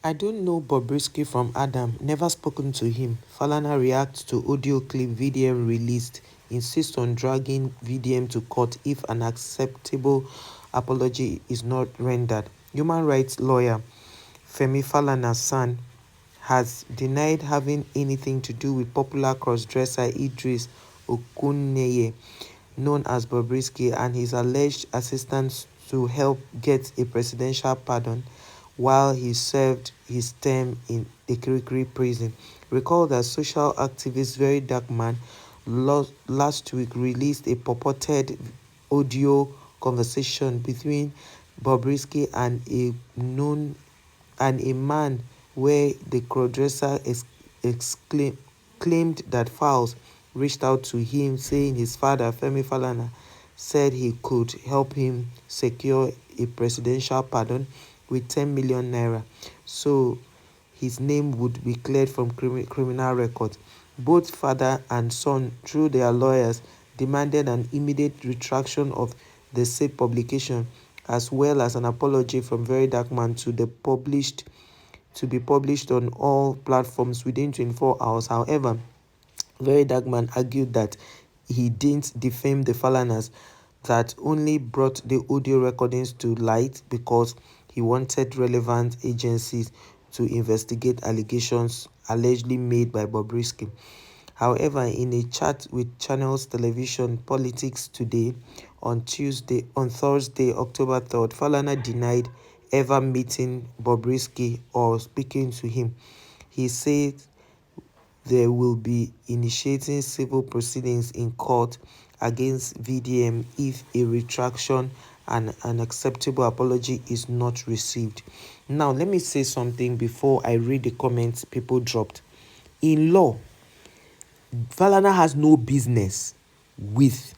I don't know Bobrisky from Adam, never spoken to him. Falana reacts to audio clip VDM released, insists on dragging VDM to court if an acceptable apology is not rendered. Human rights lawyer Femi Falana's son has denied having anything to do with popular crossdresser Idris Okuneye, known as Bobrisky, and his alleged assistance to help get a presidential pardon while he served his term in the Kirikiri prison. Recall that social activist Very Dark Man last week released a purported audio conversation between Bobrisky and a man where the crossdresser claimed that Fowles reached out to him saying his father, Femi Falana, said he could help him secure a presidential pardon with 10 million naira, so his name would be cleared from criminal records. Both father and son, through their lawyers, demanded an immediate retraction of the said publication, as well as an apology from Very Dark Man to be published on all platforms within 24 hours. However, Very Dark Man argued that he didn't defame the Falanas, that only brought the audio recordings to light because he wanted relevant agencies to investigate allegations allegedly made by Bobrisky. However, in a chat with Channels Television Politics Today on Thursday, October 3rd, Falana denied ever meeting Bobrisky or speaking to him. He said they will be initiating civil proceedings in court against VDM if a retraction and an acceptable apology is not received. Now, let me say something before I read the comments people dropped. In law, Falana has no business with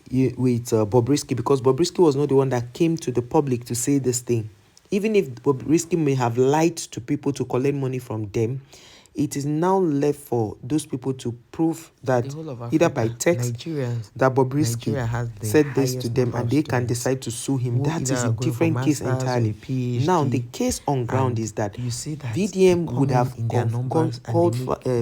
Bobrisky, because Bobrisky was not the one that came to the public to say this thing. Even if Bobrisky may have lied to people to collect money from them, it is now left for those people to prove that either by text that Bobrisky said this to them and they can decide to sue him. That is a different case entirely. Now, the case on ground is that VDM would have called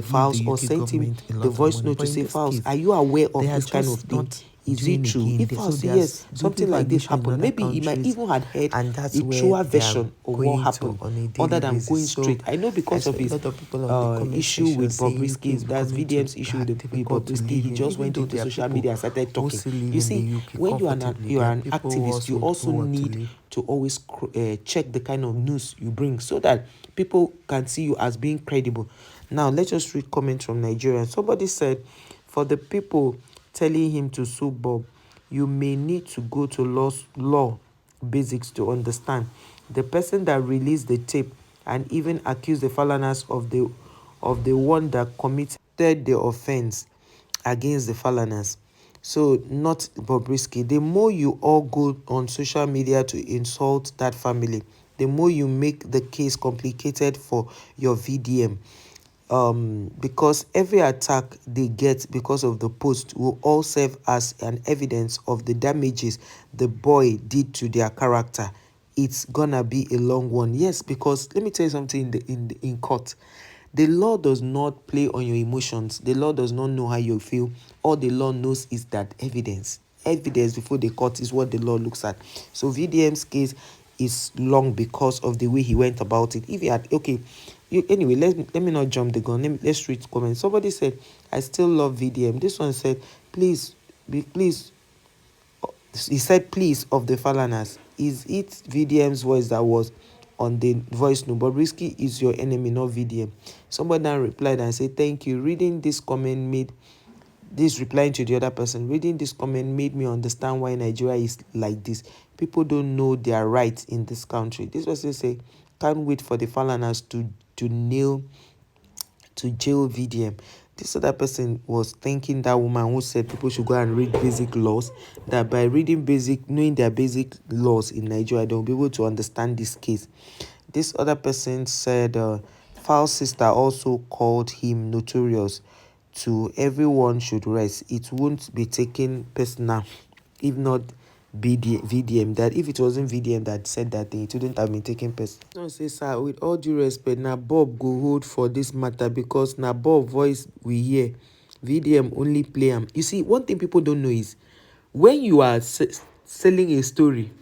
Fowles or sent him the voice note to say, Fowles, are you aware of this kind of thing? Is it true? If Fowles says yes, something like this happened, maybe he might even have heard a truer version of what happened other than going straight. I know because of his issue with Bobrisky, that's VDM's issue with Bobrisky, he just went into social media and started talking. You see, when you are an activist, you also need to always check the kind of news you bring so that people can see you as being credible. Now, let's just read comments from Nigeria. Somebody said, for the people telling him to sue Bob, you may need to go to law basics to understand. The person that released the tape and even accused the Falanas of the one that committed the offense against the Falanas. So not Bobrisky. The more you all go on social media to insult that family, the more you make the case complicated for your VDM. Because every attack they get because of the post will all serve as an evidence of the damages the boy did to their character. It's gonna be a long one. Yes, because let me tell you something, in court, the law does not play on your emotions. The law does not know how you feel. All the law knows is that evidence before the court is what the law looks at. So VDM's case is long because of the way he went about it. If he had anyway, let me not jump the gun. Let's read comments. Somebody said, I still love VDM. This one said, please. He said, please, of the Falanas. Is it VDM's voice that was on the voice note? Bobrisky is your enemy, not VDM. Somebody now replied and said, thank you. Replying to the other person, reading this comment made me understand why Nigeria is like this. People don't know their rights in this country. This person say, can't wait for the Falanas to kneel to jail VDM. This other person was thanking that woman who said people should go and read basic laws, that by knowing their basic laws in Nigeria, they'll be able to understand this case. This other person said Fowl's sister also called him notorious. To everyone should rest. It won't be taken personal. If not, VDM, that if it wasn't VDM that said that thing, it wouldn't have been taken person. No, say, sir, with all due respect, now Bob go hold for this matter because now Bob voice we hear. VDM only play him. You see, one thing people don't know is when you are selling a story,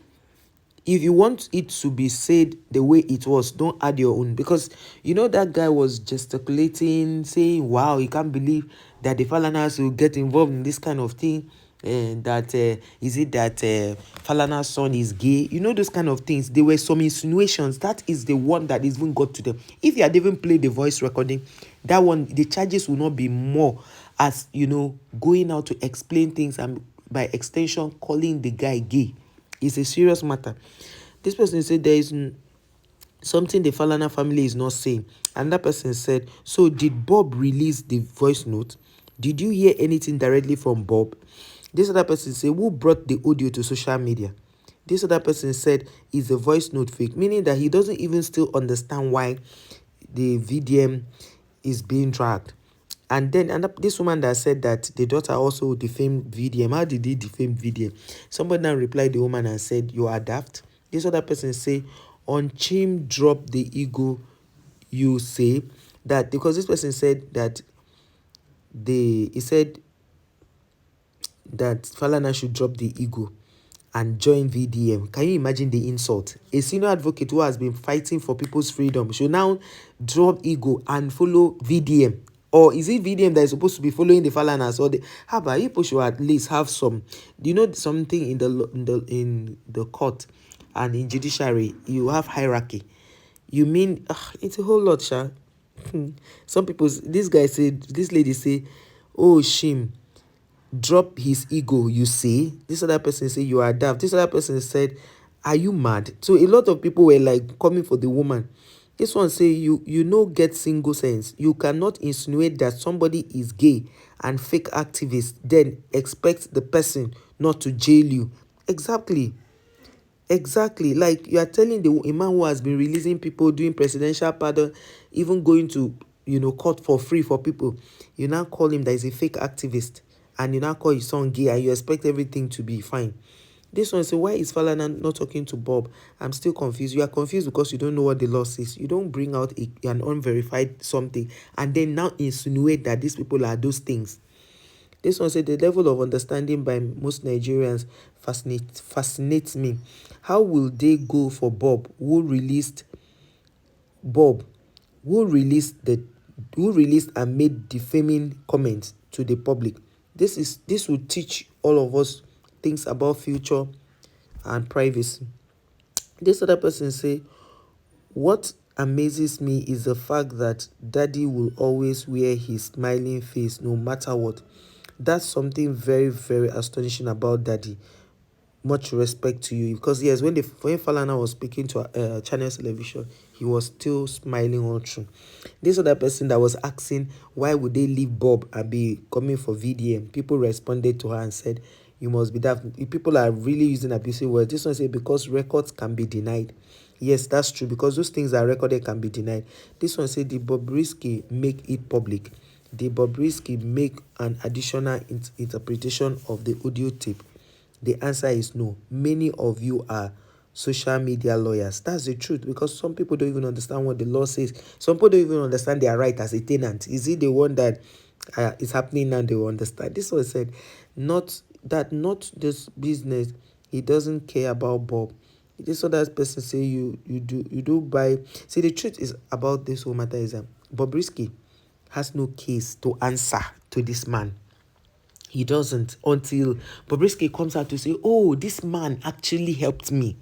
if you want it to be said the way it was, don't add your own. Because you know that guy was gesticulating, saying, wow, he can't believe that the Falanas will get involved in this kind of thing. And that is it that Falana's son is gay? You know, those kind of things. There were some insinuations. That is the one that even got to them. If you had even played the voice recording, that one, the charges will not be more, as you know, going out to explain things and by extension calling the guy gay. It's a serious matter. This person said there is something the Falana family is not saying. And that person said, so did Bob release the voice note? Did you hear anything directly from Bob? This other person said, who brought the audio to social media? This other person said, is the voice note fake? Meaning that he doesn't even still understand why the VDM is being dragged. And then this woman that said that the daughter also defamed VDM. How did he defame VDM? Somebody now replied the woman and said, you are daft. This other person say, on Chim drop the ego, you say that, because this person said that he said that Falana should drop the ego and join VDM. Can you imagine the insult? A senior advocate who has been fighting for people's freedom should now drop ego and follow VDM. Or is it VDM that is supposed to be following the Falanas? Or how about people should at least have some, do you know something in the court and in judiciary, you have hierarchy. You mean it's a whole lot, Sha. Some people, this lady say, oh shame, drop his ego, you say. This other person say you are daft. This other person said, are you mad? So a lot of people were like coming for the woman. This one say, you know, get single sense. You cannot insinuate that somebody is gay and fake activist, then expect the person not to jail you. Exactly. Like you are telling a man who has been releasing people, doing presidential pardon, even going to, court for free for people. You now call him that is a fake activist, and you now call his son gay, and you expect everything to be fine. This one say, why is Falana not talking to Bob? I'm still confused. You are confused because you don't know what the law says. You don't bring out an unverified something and then now insinuate that these people are those things. This one said, the level of understanding by most Nigerians fascinates me. How will they go for Bob, who released and made defaming comments to the public? This will teach all of us things about future and privacy. This other person say, what amazes me is the fact that daddy will always wear his smiling face no matter what. That's something very, very astonishing about daddy. Much respect to you, because yes, when Falana was speaking to Channels Television, he was still smiling all through. This other person that was asking why would they leave Bob and be coming for VDM, people responded to her and said, you must be daft. People are really using abusive words. This one said, because records can be denied. Yes, that's true, because those things that are recorded can be denied. This one said, did Bobrisky make it public? Did Bobrisky make an additional interpretation of the audio tape? The answer is no. Many of you are social media lawyers. That's the truth, because some people don't even understand what the law says. Some people don't even understand their right as a tenant. Is it the one that is happening now they will understand? This one said, not this business. He doesn't care about Bob. This other person say you do buy. See, the truth is about this whole matter is that Bobrisky has no case to answer to this man. He doesn't, until Bobrisky comes out to say, oh, this man actually helped me.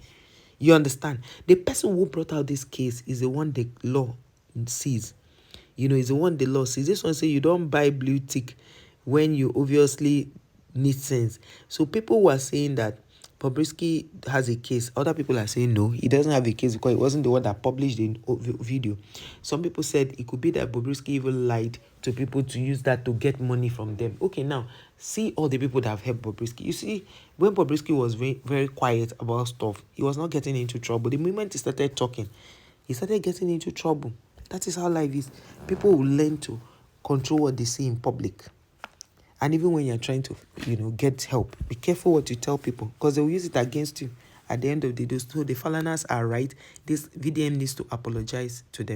You understand? The person who brought out this case is the one the law sees. Is the one the law sees. This one say you don't buy blue tick when you obviously need sense. So people who are saying that Bobrisky has a case, other people are saying no, he doesn't have a case because it wasn't the one that published the video. Some people said it could be that Bobrisky even lied to people to use that to get money from them. Okay, now, see all the people that have helped Bobrisky. You see, when Bobrisky was very, very quiet about stuff, he was not getting into trouble. The moment he started talking, he started getting into trouble. That is how life is. People will learn to control what they say in public. And even when you're trying to, get help, be careful what you tell people, because they will use it against you at the end of the day. So the Falanas are right. This VDM needs to apologize to them.